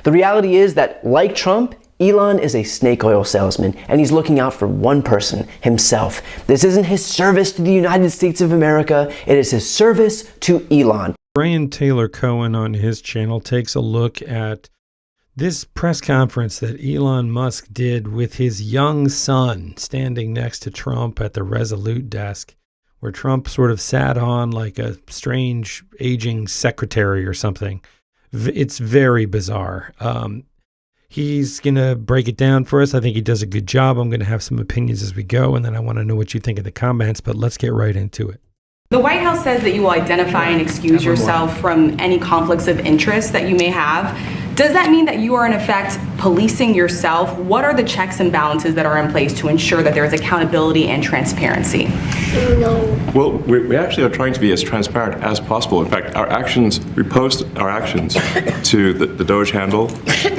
The reality is that, like Trump, Elon is a snake oil salesman, and he's looking out for one person, himself. This isn't his service to the United States of America, it is his service to Elon. Tyler Cohen on his channel takes a look at this press conference that Elon Musk did with his young son standing next to Trump at the Resolute desk, where Trump sort of sat on like a strange aging secretary or something. It's very bizarre. He's going to break it down for us. I think he does a good job. I'm going to have some opinions as we go, and then I want to know what you think in the comments, but let's get right into it. The White House says that you will identify and excuse yourself from any conflicts of interest that you may have. Does that mean that you are in effect policing yourself? What are the checks and balances that are in place to ensure that there is accountability and transparency? No. Well, we actually are trying to be as transparent as possible. In fact, our actions, we post our actions to the DOGE handle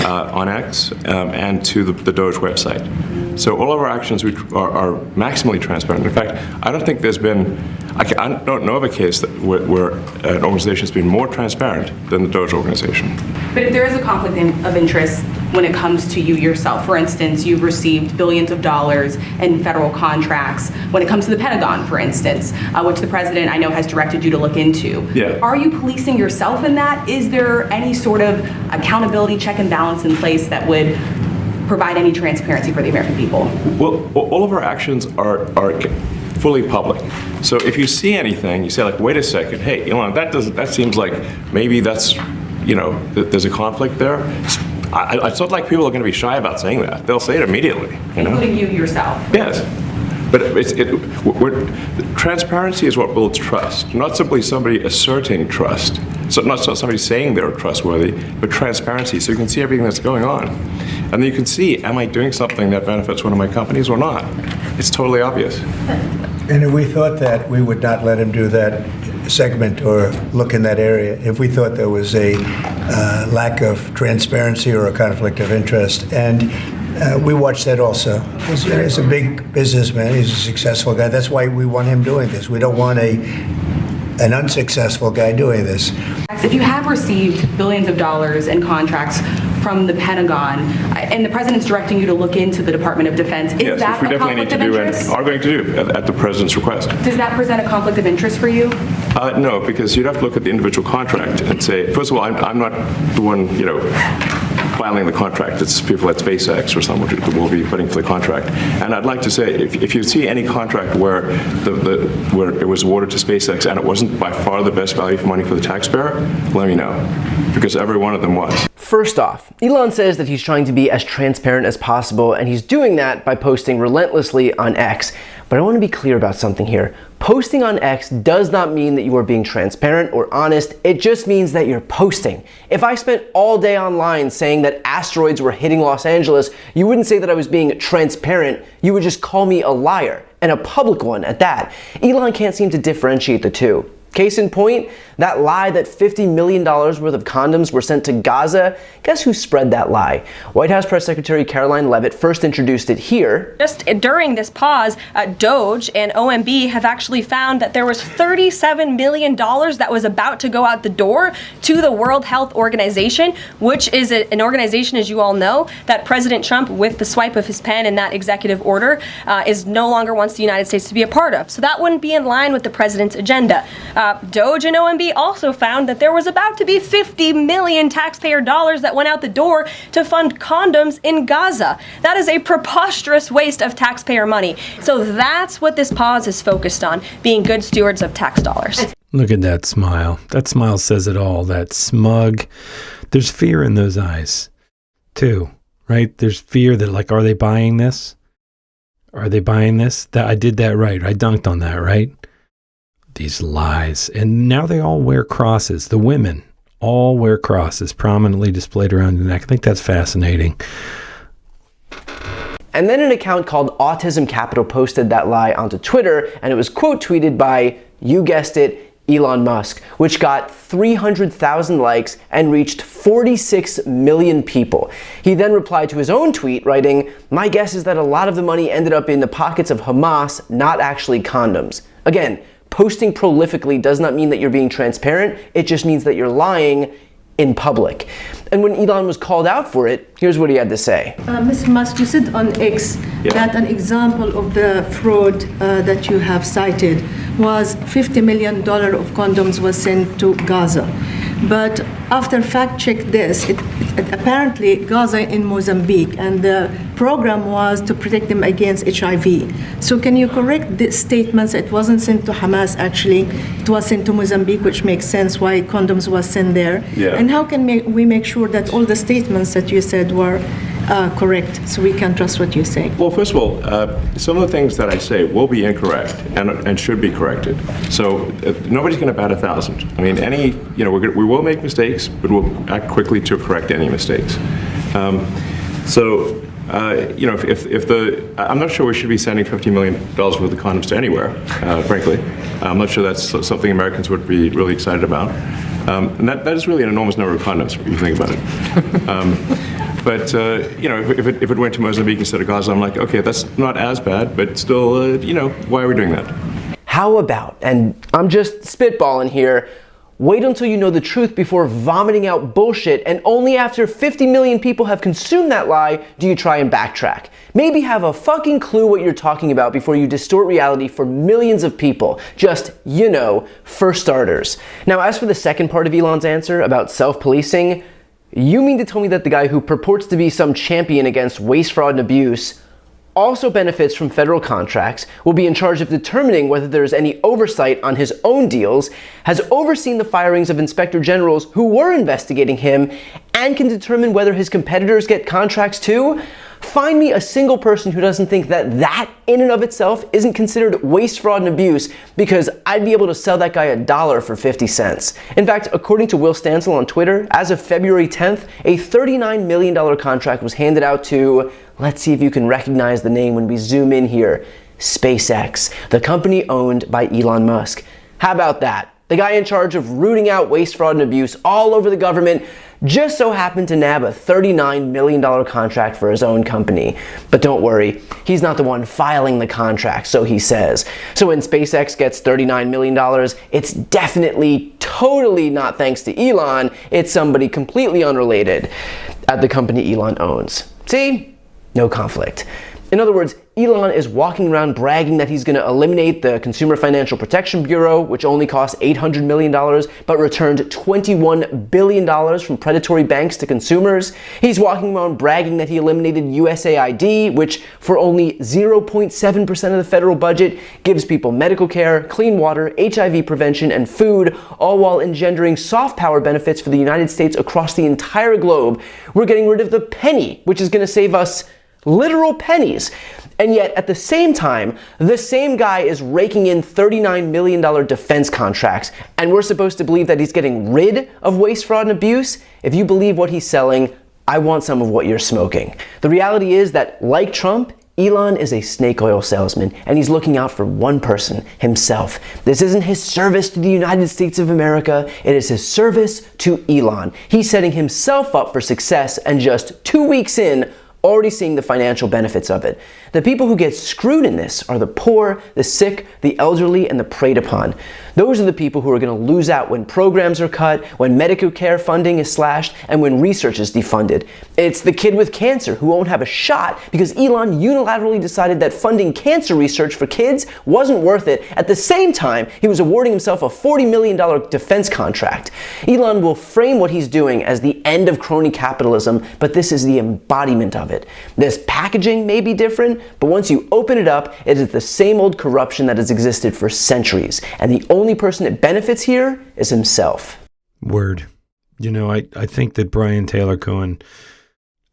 on X and to the DOGE website. So all of our actions are maximally transparent. In fact, I don't think there's been, I don't know of a case that where an organization has been more transparent than the DOGE organization. But if there is a conflict of interest when it comes to you yourself, for instance, you've received billions of dollars in federal contracts when it comes to the Pentagon, for instance, which the president I know has directed you to look into. Yeah. Are you policing yourself in that? Is there any sort of accountability check and balance in place that would provide any transparency for the American people? Well, all of our actions are fully public. So if you see anything, you say like, wait a second, hey, Elon, that seems like maybe that's, there's a conflict there. It's not like people are going to be shy about saying that. They'll say it immediately. Including you yourself. Yes. But transparency is what builds trust, not simply somebody asserting trust. So not somebody saying they're trustworthy, but transparency, so you can see everything that's going on. And then you can see, am I doing something that benefits one of my companies or not? It's totally obvious. And if we thought that, we would not let him do that segment or look in that area if we thought there was a lack of transparency or a conflict of interest. And we watch that also. He's a big businessman. He's a successful guy. That's why we want him doing this. We don't want an unsuccessful guy doing this. If you have received billions of dollars in contracts from the Pentagon, and the president's directing you to look into the Department of Defense, is that a conflict of interest? Are going to do at the president's request. Does that present a conflict of interest for you? No, because you'd have to look at the individual contract and say, first of all, I'm not the one, filing the contract. It's people at SpaceX or someone who will be putting for the contract. And I'd like to say, if you see any contract where where it was awarded to SpaceX and it wasn't by far the best value for money for the taxpayer, let me know, because every one of them was. First off, Elon says that he's trying to be as transparent as possible, and he's doing that by posting relentlessly on X. But I want to be clear about something here. Posting on X does not mean that you are being transparent or honest. It just means that you're posting. If I spent all day online saying that asteroids were hitting Los Angeles, you wouldn't say that I was being transparent. You would just call me a liar, and a public one at that. Elon can't seem to differentiate the two. Case in point, that lie that $50 million worth of condoms were sent to Gaza, guess who spread that lie? White House Press Secretary Caroline Leavitt first introduced it here. Just during this pause, DOGE and OMB have actually found that there was $37 million that was about to go out the door to the World Health Organization, which is an organization, as you all know, that President Trump, with the swipe of his pen in that executive order, is no longer wants the United States to be a part of. So that wouldn't be in line with the president's agenda. DOGE and OMB also found that there was about to be 50 million taxpayer dollars that went out the door to fund condoms in Gaza. That is a preposterous waste of taxpayer money. So that's what this pause is focused on, being good stewards of tax dollars. Look at that smile. That smile says it all. That smug. There's fear in those eyes, too, right? There's fear that, like, are they buying this? Are they buying this? That I did that right. I dunked on that, right? These lies. And now they all wear crosses. The women all wear crosses prominently displayed around the neck. I think that's fascinating. And then an account called Autism Capital posted that lie onto Twitter, and it was quote tweeted by, you guessed it, Elon Musk, which got 300,000 likes and reached 46 million people. He then replied to his own tweet writing, my guess is that a lot of the money ended up in the pockets of Hamas, not actually condoms. Again, posting prolifically does not mean that you're being transparent. It just means that you're lying in public. And when Elon was called out for it, here's what he had to say. Mr. Musk, you said on X that an example of the fraud that you have cited was $50 million of condoms was sent to Gaza. But after fact check this, it apparently Gaza in Mozambique, and the program was to protect them against HIV. So can you correct the statements? It wasn't sent to Hamas actually, it was sent to Mozambique, which makes sense why condoms was sent there. Yeah. And how can we make sure that all the statements that you said were correct, so we can trust what you say? Well, first of all, some of the things that I say will be incorrect and should be corrected. So nobody's going to bat 1,000. I mean, we will make mistakes, but we'll act quickly to correct any mistakes. I'm not sure we should be sending $50 million worth of condoms to anywhere, frankly. I'm not sure that's something Americans would be really excited about. And that is really an enormous number of condoms, if you think about it. But if it went to Mozambique instead of Gaza, I'm like, okay, that's not as bad, but still, why are we doing that? How about, and I'm just spitballing here, wait until you know the truth before vomiting out bullshit, and only after 50 million people have consumed that lie do you try and backtrack. Maybe have a fucking clue what you're talking about before you distort reality for millions of people. Just, for starters. Now, as for the second part of Elon's answer about self-policing, you mean to tell me that the guy who purports to be some champion against waste, fraud, and abuse also benefits from federal contracts, will be in charge of determining whether there is any oversight on his own deals, has overseen the firings of inspector generals who were investigating him, and can determine whether his competitors get contracts too? Find me a single person who doesn't think that in and of itself isn't considered waste, fraud, and abuse, because I'd be able to sell that guy $1 for 50 cents. In fact, according to Will Stansel on Twitter, as of February 10th, a $39 million contract was handed out to, let's see if you can recognize the name when we zoom in here, SpaceX, the company owned by Elon Musk. How about that? The guy in charge of rooting out waste, fraud, and abuse all over the government just so happened to nab a $39 million contract for his own company. But don't worry, he's not the one filing the contract, so he says. So when SpaceX gets $39 million, it's definitely, totally not thanks to Elon, it's somebody completely unrelated at the company Elon owns. See? No conflict. In other words, Elon is walking around bragging that he's going to eliminate the Consumer Financial Protection Bureau, which only cost $800 million, but returned $21 billion from predatory banks to consumers. He's walking around bragging that he eliminated USAID, which for only 0.7% of the federal budget gives people medical care, clean water, HIV prevention, and food, all while engendering soft power benefits for the United States across the entire globe. We're getting rid of the penny, which is going to save us literal pennies. And yet, at the same time, the same guy is raking in $39 million defense contracts, and we're supposed to believe that he's getting rid of waste, fraud, and abuse? If you believe what he's selling, I want some of what you're smoking. The reality is that, like Trump, Elon is a snake oil salesman, and he's looking out for one person, himself. This isn't his service to the United States of America, it is his service to Elon. He's setting himself up for success, and just 2 weeks in, already seeing the financial benefits of it. The people who get screwed in this are the poor, the sick, the elderly, and the preyed upon. Those are the people who are going to lose out when programs are cut, when medical care funding is slashed, and when research is defunded. It's the kid with cancer who won't have a shot because Elon unilaterally decided that funding cancer research for kids wasn't worth it. At the same time, he was awarding himself a $40 million defense contract. Elon will frame what he's doing as the end of crony capitalism, but this is the embodiment of it. This packaging may be different, but once you open it up, it is the same old corruption that has existed for centuries, and the only person that benefits here is himself. Word. I think that Brian Taylor Cohen,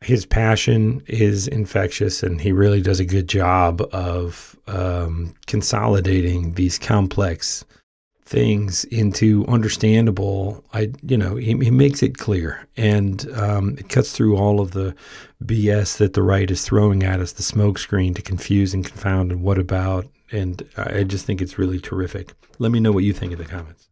his passion is infectious, and he really does a good job of consolidating these complex things into understandable. He makes it clear, and it cuts through all of the BS that the right is throwing at us, the smokescreen to confuse and confound and what about. And I just think it's really terrific. Let me know what you think in the comments.